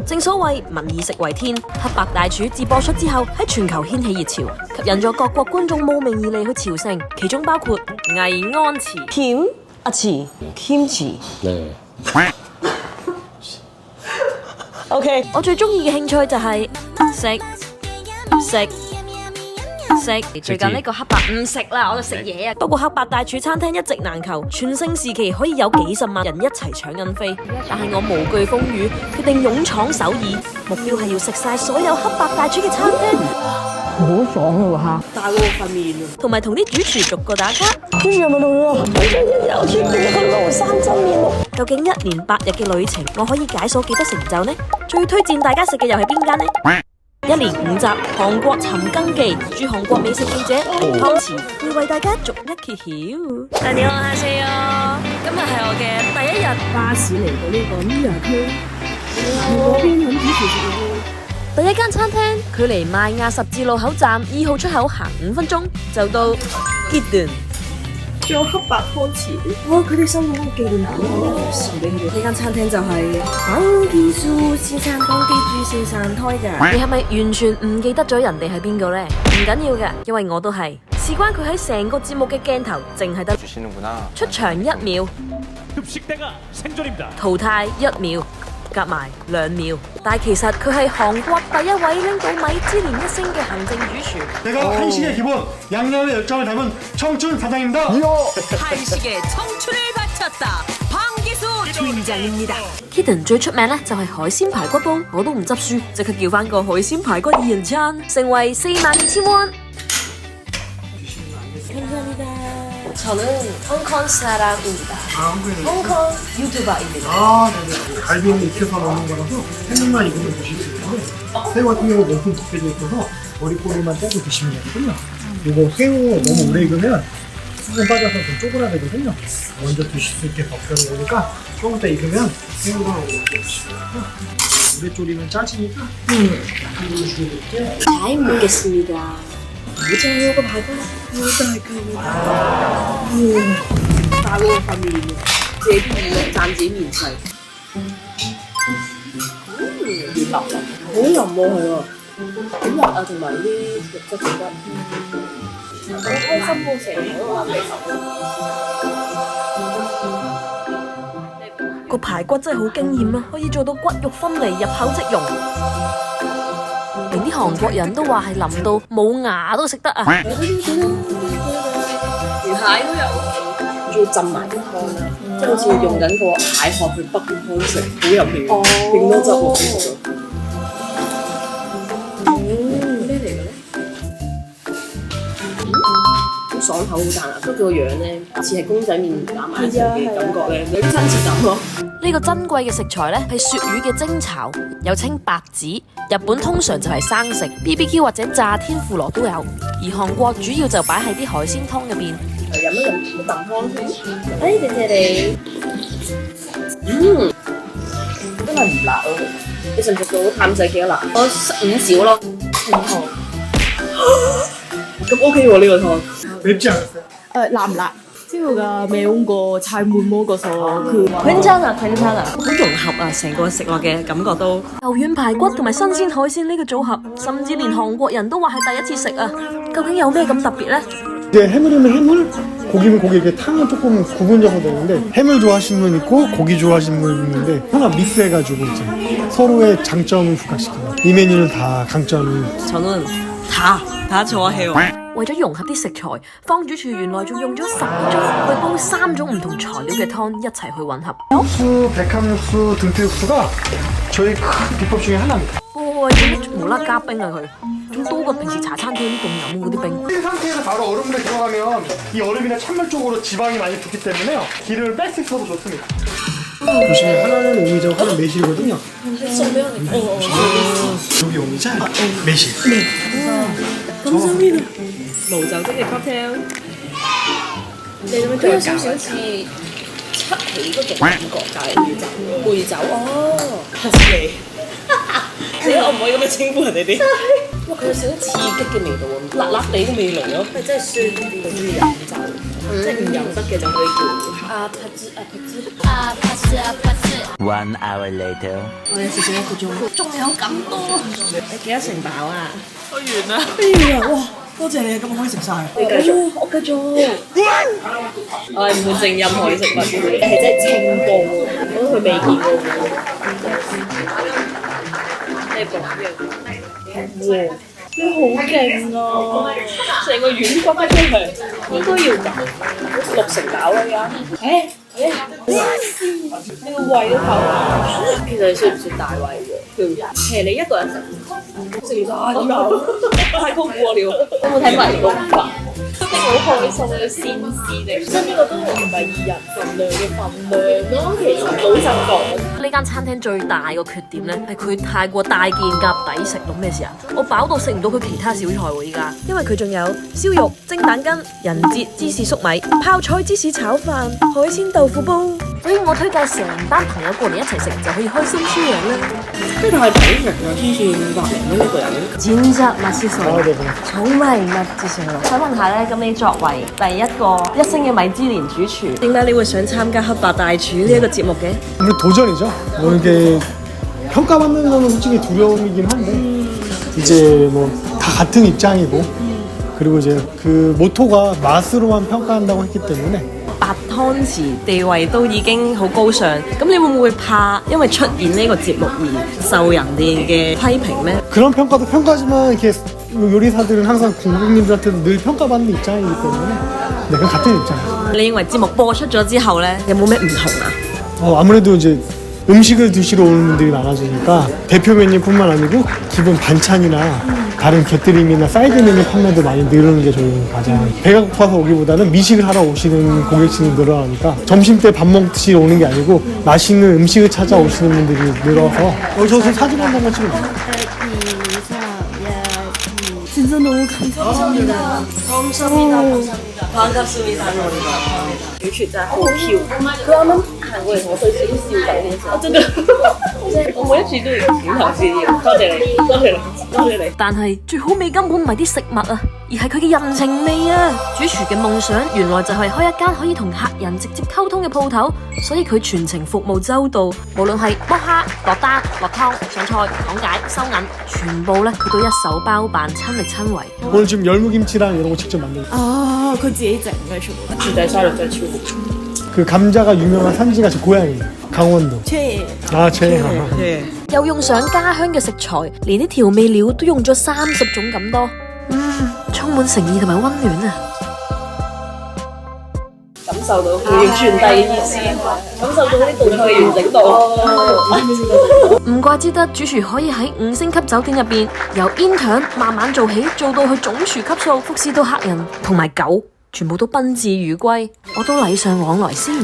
正所謂民以食為天，黑白大廚自播出之後喺全球掀起熱潮，吸引咗各國觀眾慕名而嚟去朝聖，其中包括魏安慈、김 아치 김치 네. OK 我最中意嘅興趣就係食。最近呢個黑白唔食啦，我就食嘢啊。不過黑白大廚餐廳一直難求，全盛時期可以有幾十萬人一齊搶緊飛。但係我無懼風雨，決定勇闖首爾，目標係要食晒所有黑白大廚嘅餐廳，好爽啊嚇！大嗰個塊面啊，同埋同啲主廚逐個打卡。跟住有冇到啦？有出見去廬山真面目。究竟1年8日嘅旅程，我可以解鎖幾多成就呢？最推薦大家食嘅又係邊間呢？1連5集《韓國尋根記》，駐韓國美食記者湯匙會為大家逐一揭曉。大家好，今日係我嘅第一日巴士嚟到呢個呢亞區，嗰邊揾主廚食嘢。第一間餐廳，距離邁亞十字路口站2號出口行5分鐘就到 Kidden。仲有黑白湯匙，哇！佢哋收到個紀念品，我都送俾佢哋。呢間餐廳就係邦基樹先生邦基樹先生開嘅。你係咪完全唔記得咗人哋係邊個呢？唔緊要嘅，因為我都係。事關佢喺成個節目嘅鏡頭，淨係得出場1秒，淘汰1秒，夾埋2秒。但其實佢係韓國第一位拎到米芝蓮1星嘅行政主廚。내가 한식의 기본, 양념의 열정을 담은 청춘 사장입니다. 한식에 청춘을 바쳤다. 방기수 팀장입니다. Kidden 最出名咧就係海鮮排骨煲，我都唔執輸，即刻叫翻個海鮮排骨2人餐，成為42,000원。 저는 홍콩 사람입니다. 홍콩 유튜버입니다. 아, 네네. 갈비는 익혀서 넣는 거라서 생물만 익으면 드실 수 있는데 새우 같은 경우 너무 볶여져 있어서 머리꼬리만 떼고 드시면 되거든요. 이거 새우 너무 오래 익으면 수분 빠져서 좀 쪼그라들거든요. 먼저 드실 수 있게 벗겨서 오니까 조금 더 익으면 새우랑 이렇게 드시고요. 오래 졸이면 짜지니까 그리고 주셔볼게요. 잘 먹겠습니다. 모자 이거 봐봐.大嗰個塊面啊，自己啲面賺自己面細。軟腍腍，好腍喎係喎，好腍啊，同埋啲肉質做得，好開心喎，成日都話俾個排骨真係好驚豔啊，可以做到骨肉分離，入口即溶。連啲韓國人都話係腍到冇牙都食得啊！魚蟹都有，仲要浸埋啲湯啦，即係好似用緊個蟹殼去北湯食，好入味，勁多汁喎。咩嚟嘅咧？好爽口好彈啊！不過佢個樣咧似係公仔麵打埋一齊嘅感覺咧，有啲親切感咯。呢個珍貴嘅食材咧係鱈魚嘅蒸炒，又稱白子。日本通常就係生食 ，BBQ 或者炸天婦羅都有，而韓國主要就擺喺啲海鮮湯入邊。飲一啖湯先。哎，謝謝你。真係唔辣咯。你食唔食到淡仔幾多辣？我5少咯。咁 OK 喎呢個湯。 맵지 않았어요? 辣唔辣？ 새우가 매운 거 잘 못 먹어서 괜찮아. 好融合啊，成個食落嘅感覺都牛軟排骨同埋新鮮海鮮呢個組合，甚至連韓國人都話係第一次食啊！究竟有咩咁特別呢？ 이제 해물이면 해물, 고기면 고기. 이게 탕은 조금 구분적으로 되는데 해물 좋아하시는 분 있고 고기 좋아하시는 분 있는데 하나 믹스해가지고 이제 서로의 장점을 부각시켜요. 이 메뉴는 다 강점이. 저는 다 좋아해요. 為咗融合啲食材，方主廚原來仲用咗10個鐘去煲3種唔同材料嘅湯一齊去混合。 육수, 백합 육수, 등태 육수가 저희 큰 비법 중에 하나입니다. 哇！做乜無啦加冰啊佢？仲多過平時茶餐廳啲凍飲嗰啲冰。 이 상태에서 바로 얼음물에 들어가면 이 얼음이나 찬물 쪽으로 지방이 많이 붙기 때문에요. 기름을 뺄 수 있어도 좋습니다. 보시면 하나는 오미자고 하나는 매실이거든요. 여기 오미자, 매실. 감사합니다. 無酒精嘅 cocktail，你咁樣都有少少似七喜嗰種感覺，但係梅酒哦，嚇死你！死我唔可以咁樣稱呼人哋啲。哇，佢有少少刺激嘅味道喎，辣辣地嘅味嚟咯。佢真係酸啲，佢中意飲酒，即係唔飲得嘅就可以叫阿帕茲阿帕茲。 1 hour later. 我有少少1個鐘，仲有咁多，你幾多成飽啊？哎呀，哇！多謝你，咁我可以食晒。你繼續，我繼續。我係唔會剩任何嘅食物嘅，你係真係清煲喎，我都佢未見過喎。呢個哇！你好勁啊！成個軟骨出嚟，應該要6成飽啦而家。你個胃都夠啦。其實你算唔算大胃喎？其實你一個人食唔晒咁樣，太高估我了。有冇睇迷宮飯？好開心啊！先試你，真呢個都唔係2人份量嘅份量咯。其實老實講，呢間餐廳最大個缺點咧，係佢太過大件夾抵食到咩事啊？我飽到食唔到佢其他小菜喎依家，因為佢仲有燒肉、蒸蛋羹、人節芝士粟米、泡菜芝士炒飯、海鮮豆腐煲，所以我推介成班朋友過嚟一齊食就可以開心舒養啦。呢個係抵食啊！黐線500零蚊一個人。진짜맛있어요。정말맛있어요。想問下咧，咁你作為第一個1星嘅米芝蓮主廚，點解你會想參加黑白大廚呢一個節目嘅？ 도전이죠. 뭐 이게 평가받는 거는 솔직히 두려움이긴 한데 이제 뭐 다 같은 입장이고 그리고 이제 그 모토가 맛으로만 평가한다고 했기 때문에 白湯匙地位都已經好高尚，咁你會唔會怕因為出現呢個節目而受人哋嘅批評咩？ 그런 평가도 평가지만 이렇게 요리사들은 항상 고객님들한테 늘 평가받는 입장이기 때문에 네, 그 같은 입장이죠. 你認為節目播出咗之後咧，有冇咩唔同啊？ 아무래도 이제 음식을 드시러 오는 분들이 많아지니까 대표 메뉴뿐만 아니고 기본 반찬이나 다른 곁들임이나 사이드 메뉴 판매도 많이 늘는 게 저희는 가장 배가 고파서 오기보다는 미식을 하러 오시는 고객층이 늘어나니까 점심때 밥 먹듯이 오는 게 아니고 맛있는 음식을 찾아오시는 분들이 늘어서 저도 사진 한 장만 찍어주세요. 진짜 너무 감사합니다. 반갑습니다. 主廚真係好 Q， 佢啱啱行過嚟同我對笑都笑緊嘅時候，真係我每一次都要點頭示意，多謝你，多謝你，多謝你。但係最好味根本唔係啲食物啊，而係佢嘅人情味啊！主廚嘅夢想原來就係開一間可以同客人直接溝通嘅鋪頭，所以佢全程服務周到，無論係剝蝦、落單、落湯、上菜、講解、收銀，全部咧佢都一手包辦，親力親為。 오늘 지금 열무김치랑 이런 거 직접 만들고 아, 佢自己整嘅全部。絕對沙律真係超好。 그 감자가 유명한 산지가 제 고향이에요. 강원도. 최애. 아, 제. 又用上家鄉嘅食材，連啲調味料都用咗30種咁多，充滿誠意同埋溫暖啊！感受到佢要傳遞嘅意思，感受到呢道菜嘅完整度。唔怪之得主廚可以喺5星級酒店入邊由 intern 慢慢做起，做到去總廚級數，服侍到客人同埋狗全部都賓至如歸，我都禮尚往來先。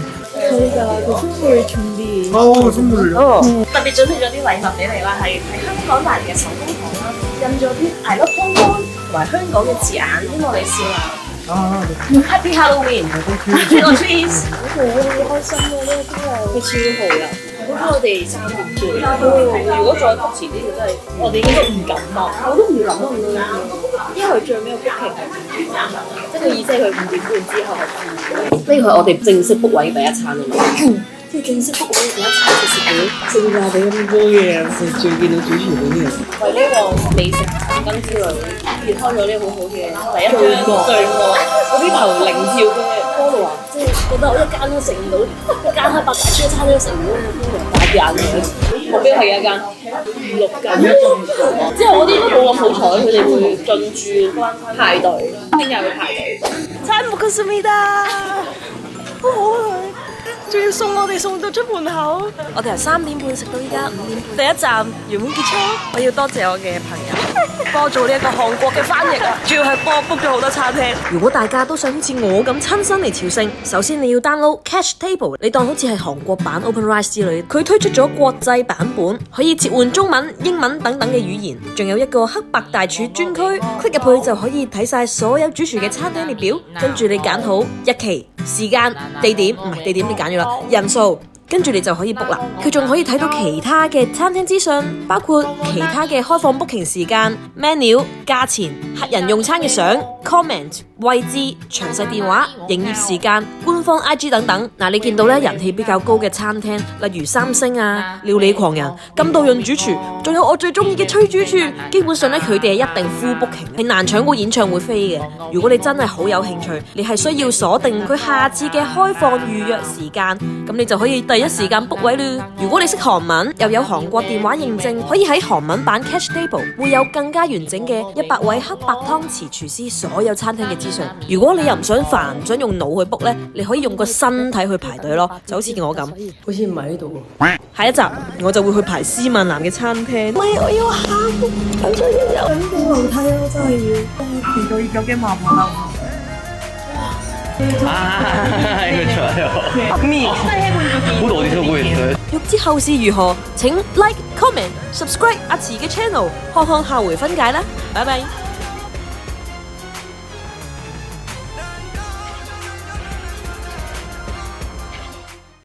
저희가 그 선물 준비. 선물을요? 特別準備咗啲禮物俾你啦，係香港大嘅手工堂啦，印咗啲 I love Hong Kong 同埋香港嘅字眼，希望你笑下。 아, 네. Happy Halloween， Trick or treat， 好開心啊！呢個佢超好啦。咁我哋3點半，如果再遲啲，就真係我哋應該唔敢啊，我都唔敢啊，因為佢最尾個 booking 係5點，即係佢意思係佢5點半之後係 free。呢個係我哋正式 book 位第一餐啊嘛。即係正式 book 位第一餐嘅時候，性價比咁高嘅，最見到主廚嗰啲人。為呢個美食產羹之類，揭開咗呢個好好嘅第一對幕。嗰啲頭零照嘅 follower， 即係覺得我一間都食唔到，一間黑白大廚嘅餐廳都食唔到嘅 follower， 大眼嘅。目標係一間5、6間。之後嗰啲都冇咁好彩，佢哋會進駐排隊，聽日去排隊。잘 먹겠습니다. 好好啊！仲要送我哋送到出門口。我哋由3點半食到依家5點半，第一站圓滿結束。我要多謝我嘅朋友幫我做呢一個韓國嘅翻譯啊，主要係幫我 book 咗好多餐廳。如果大家都想好似我咁親身嚟朝聖，首先你要 download Catch Table， 你當好似係韓國版 OpenRice 之類，佢推出咗國際版本，可以切換中文、英文等等嘅語言，仲有一個黑白大廚專區 ，click 入去就可以睇晒所有主廚嘅餐廳列表，跟住你揀好日期、時間、地點，唔係地點你揀咗啦，人數。跟住你就可以 book 啦。佢仲可以睇到其他嘅餐廳資訊，包括其他嘅開放 booking 時間、menu、價錢、客人用餐嘅相、comment、位置、詳細電話、營業時間、官方 IG 等等。嗱，你見到咧人氣比較高嘅餐廳，例如三星啊、料理狂人、金道潤主廚，仲有我最中意嘅崔主廚，基本上咧佢哋係一定 full booking， 係難搶過演唱會飛嘅。如果你真係好有興趣，你係需要鎖定佢下次嘅開放預約時間，咁你就可以第一時間 book 位啦。如果你識韓文，又有韓國電話認證，可以喺韓文版 Catch Table 會有更加完整嘅100位黑白湯匙廚師所有餐廳嘅資訊。如果你又唔想煩，唔想用腦去 book 咧，你可以用個身體去排隊咯，就好似我咁。好似唔喺呢度喎。下一集我就會去排斯萬南嘅餐廳。喂，我要喊，等咗一日，等過樓梯咯，真係要。期待已久嘅麻婆豆腐。 아, 이거 좋아요. 모두 어디서 구했어요? 欲知後事如何，請 like、comment、subscribe 阿慈嘅 channel，看看下回分解啦，拜拜。